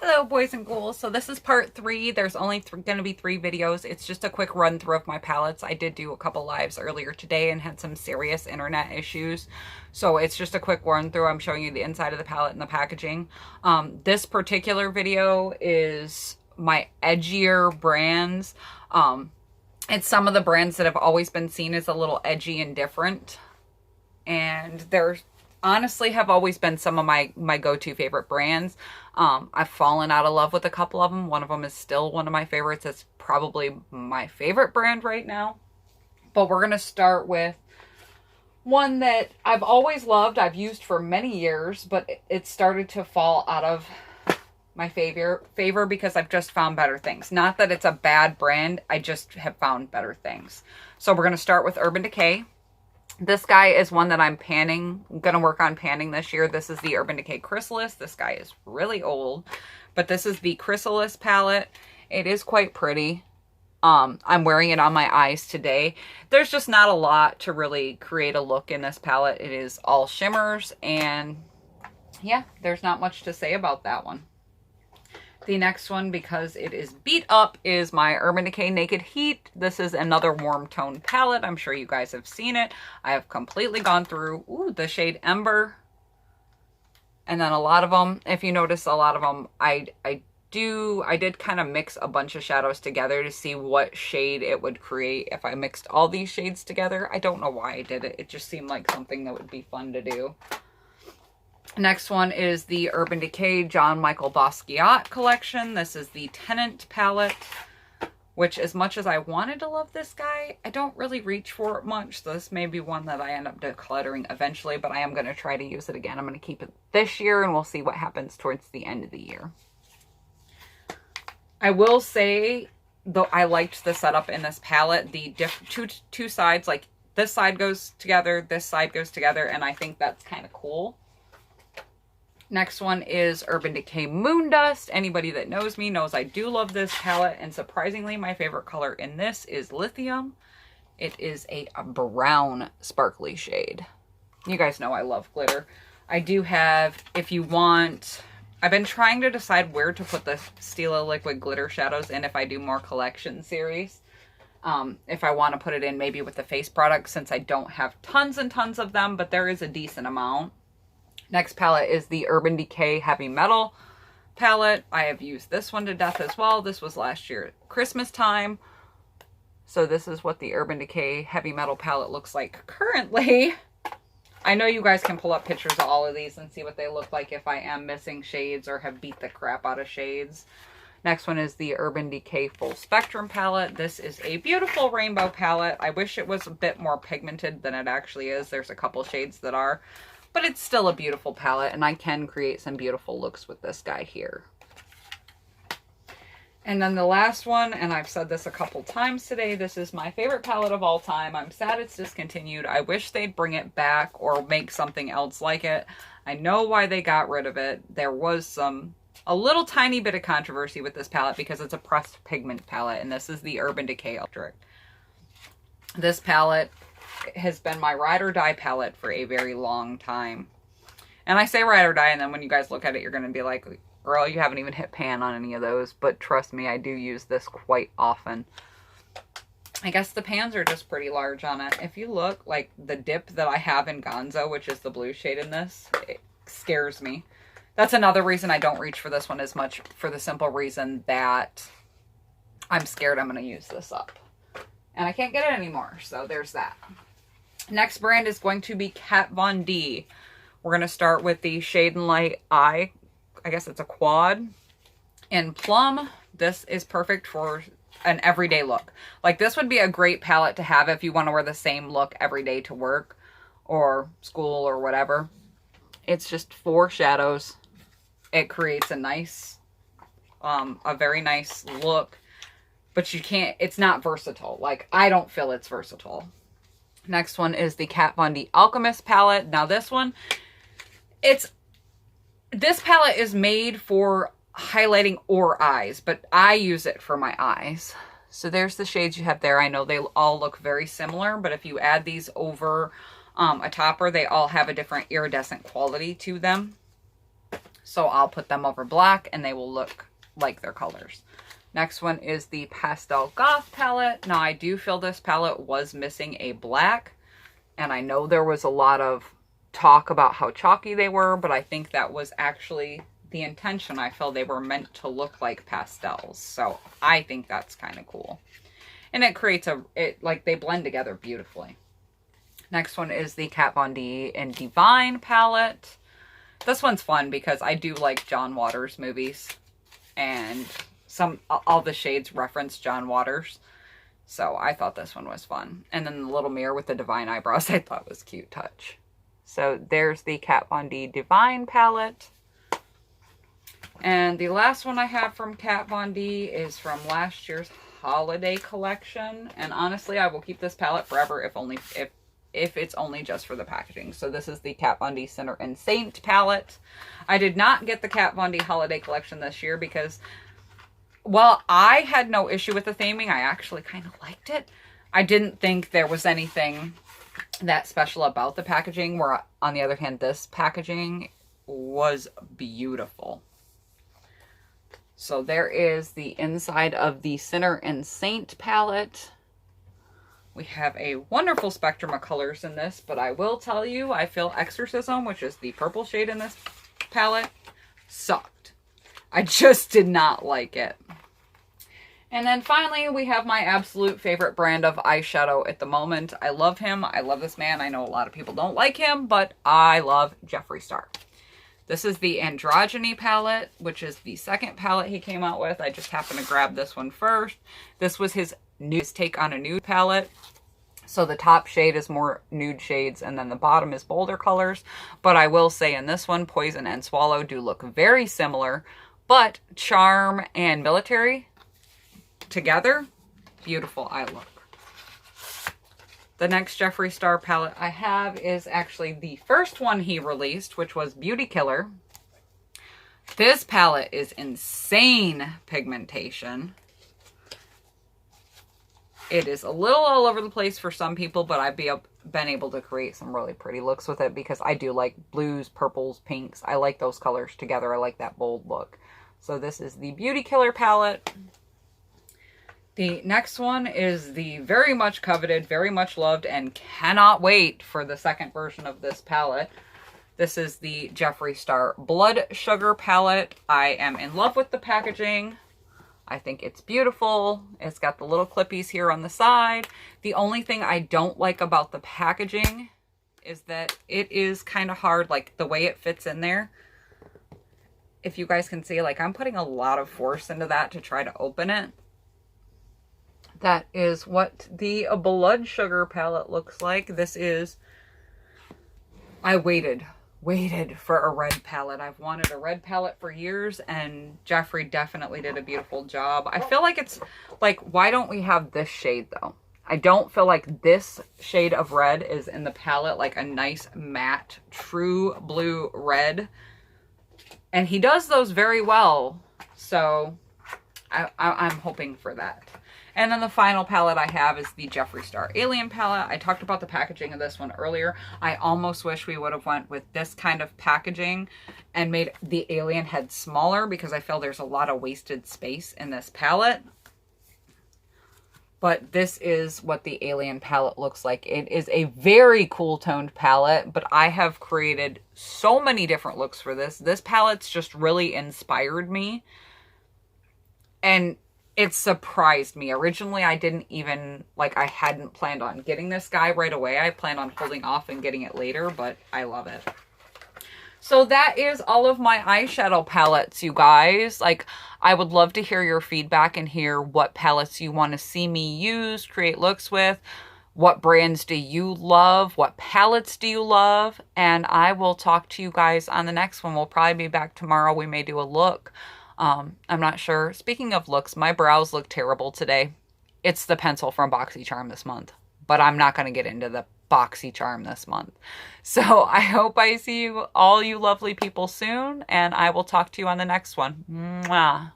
Hello boys and ghouls. So this is part 3. There's only going to be 3 videos. It's just a quick run through of my palettes. I did do a couple lives earlier today and had some serious internet issues. So it's just a quick run through. I'm showing you the inside of the palette and the packaging. This particular video is my Edgier brands. It's some of the brands that have always been seen as a little edgy and different. And they're honestly have always been some of my go-to favorite brands. I've fallen out of love with a couple of them. One of them is still one of my favorites. It's probably my favorite brand right now. But we're going to start with one that I've always loved. I've used for many years, but it started to fall out of my favor because I've just found better things. Not that it's a bad brand. I just have found better things. So we're going to start with Urban Decay. This guy is one that I'm panning. I'm going to work on panning this year. This is the Urban Decay Chrysalis. This guy is really old, but this is the Chrysalis palette. It is quite pretty. I'm wearing it on my eyes today. There's just not a lot to really create a look in this palette. It is all shimmers, and yeah, there's not much to say about that one. The next one, because it is beat up, is my Urban Decay Naked Heat. This is another warm tone palette. I'm sure you guys have seen it. I have completely gone through the shade Ember. And then a lot of them, if you notice, a lot of them, I did kind of mix a bunch of shadows together to see what shade it would create if I mixed all these shades together. I don't know why I did it. It just seemed like something that would be fun to do. Next one is the Urban Decay John Michael Basquiat collection. This is the Tenant palette, which as much as I wanted to love this guy, I don't really reach for it much. So this may be one that I end up decluttering eventually, but I am going to try to use it again. I'm going to keep it this year and we'll see what happens towards the end of the year. I will say, though, I liked the setup in this palette. The two sides, like this side goes together, this side goes together, and I think that's kind of cool. Next one is Urban Decay Moondust. Anybody that knows me knows I do love this palette, and surprisingly, my favorite color in this is Lithium. It is a brown sparkly shade. You guys know I love glitter. I do have, if you want, I've been trying to decide where to put the Stila Liquid Glitter Shadows in if I do more collection series. If I want to put it in maybe with the face product, since I don't have tons and tons of them, but there is a decent amount. Next palette is the Urban Decay Heavy Metal palette. I have used this one to death as well. This was last year at Christmas time. So this is what the Urban Decay Heavy Metal palette looks like currently. I know you guys can pull up pictures of all of these and see what they look like if I am missing shades or have beat the crap out of shades. Next one is the Urban Decay Full Spectrum palette. This is a beautiful rainbow palette. I wish it was a bit more pigmented than it actually is. There's a couple shades that are. But it's still a beautiful palette, and I can create some beautiful looks with this guy here. And then the last one, and I've said this a couple times today, this is my favorite palette of all time. I'm sad it's discontinued. I wish they'd bring it back or make something else like it. I know why they got rid of it. There was a little tiny bit of controversy with this palette because it's a pressed pigment palette, and this is the Urban Decay Electric. This palette has been my ride or die palette for a very long time. And I say ride or die, and then when you guys look at it, you're going to be like, girl, you haven't even hit pan on any of those. But trust me, I do use this quite often. I guess the pans are just pretty large on it. If you look, like the dip that I have in Gonzo, which is the blue shade in this, it scares me. That's another reason I don't reach for this one as much, for the simple reason that I'm scared I'm going to use this up. And I can't get it anymore, so there's that. Next brand is going to be Kat Von D. We're going to start with the Shade and Light Eye. I guess it's a quad. In Plum, this is perfect for an everyday look. Like, this would be a great palette to have if you want to wear the same look every day to work or school or whatever. It's just 4 shadows. It creates a nice, a very nice look. But you can't, it's not versatile. Like, I don't feel it's versatile. Next one is the Kat Von D Alchemist palette. Now this one, this palette is made for highlighting or eyes, but I use it for my eyes. So there's the shades you have there. I know they all look very similar, but if you add these over a topper, they all have a different iridescent quality to them. So I'll put them over black and they will look like their colors. Next one is the Pastel Goth palette. Now I do feel this palette was missing a black, and I know there was a lot of talk about how chalky they were, but I think that was actually the intention. I feel they were meant to look like pastels. So I think that's kind of cool. And it creates like they blend together beautifully. Next one is the Kat Von D and Divine palette. This one's fun because I do like John Waters movies, and all the shades reference John Waters. So I thought this one was fun. And then the little mirror with the Divine eyebrows I thought was a cute touch. So there's the Kat Von D Divine palette. And the last one I have from Kat Von D is from last year's holiday collection. And honestly, I will keep this palette forever if it's only just for the packaging. So this is the Kat Von D Sinner and Saint palette. I did not get the Kat Von D holiday collection this year because, well, I had no issue with the theming. I actually kind of liked it. I didn't think there was anything that special about the packaging, where on the other hand, this packaging was beautiful. So there is the inside of the Sinner and Saint palette. We have a wonderful spectrum of colors in this, but I will tell you, I feel Exorcism, which is the purple shade in this palette, sucked. I just did not like it. And then finally, we have my absolute favorite brand of eyeshadow at the moment. I love him. I love this man. I know a lot of people don't like him, but I love Jeffree Star. This is the Androgyny palette, which is the second palette he came out with. I just happened to grab this one first. This was his take on a nude palette. So the top shade is more nude shades, and then the bottom is bolder colors. But I will say in this one, Poison and Swallow do look very similar. But Charm and Military together, beautiful eye look. The next Jeffree Star palette I have is actually the first one he released, which was Beauty Killer. This palette is insane pigmentation. It is a little all over the place for some people, but I've been able to create some really pretty looks with it because I do like blues, purples, pinks. I like those colors together. I like that bold look. So this is the Beauty Killer palette. The next one is the very much coveted, very much loved, and cannot wait for the second version of this palette. This is the Jeffree Star Blood Sugar palette. I am in love with the packaging. I think it's beautiful. It's got the little clippies here on the side. The only thing I don't like about the packaging is that it is kind of hard, like the way it fits in there. If you guys can see, like I'm putting a lot of force into that to try to open it. That is what the Blood Sugar palette looks like. This is, I waited for a red palette. I've wanted a red palette for years, and Jeffree definitely did a beautiful job. I feel like it's like, why don't we have this shade though? I don't feel like this shade of red is in the palette, like a nice matte, true blue red. And he does those very well. So I'm hoping for that. And then the final palette I have is the Jeffree Star Alien palette. I talked about the packaging of this one earlier. I almost wish we would have went with this kind of packaging and made the alien head smaller because I feel there's a lot of wasted space in this palette. But this is what the alien palette looks like. It is a very cool toned palette, but I have created so many different looks for this. This palette's just really inspired me. And it surprised me. Originally, I didn't even, like, I hadn't planned on getting this guy right away. I planned on holding off and getting it later, but I love it. So that is all of my eyeshadow palettes, you guys. Like, I would love to hear your feedback and hear what palettes you want to see me use, create looks with. What brands do you love? What palettes do you love? And I will talk to you guys on the next one. We'll probably be back tomorrow. We may do a look. I'm not sure. Speaking of looks, my brows look terrible today. It's the pencil from BoxyCharm this month, but I'm not going to get into the BoxyCharm this month. So I hope I see you, all you lovely people soon, and I will talk to you on the next one. Mwah.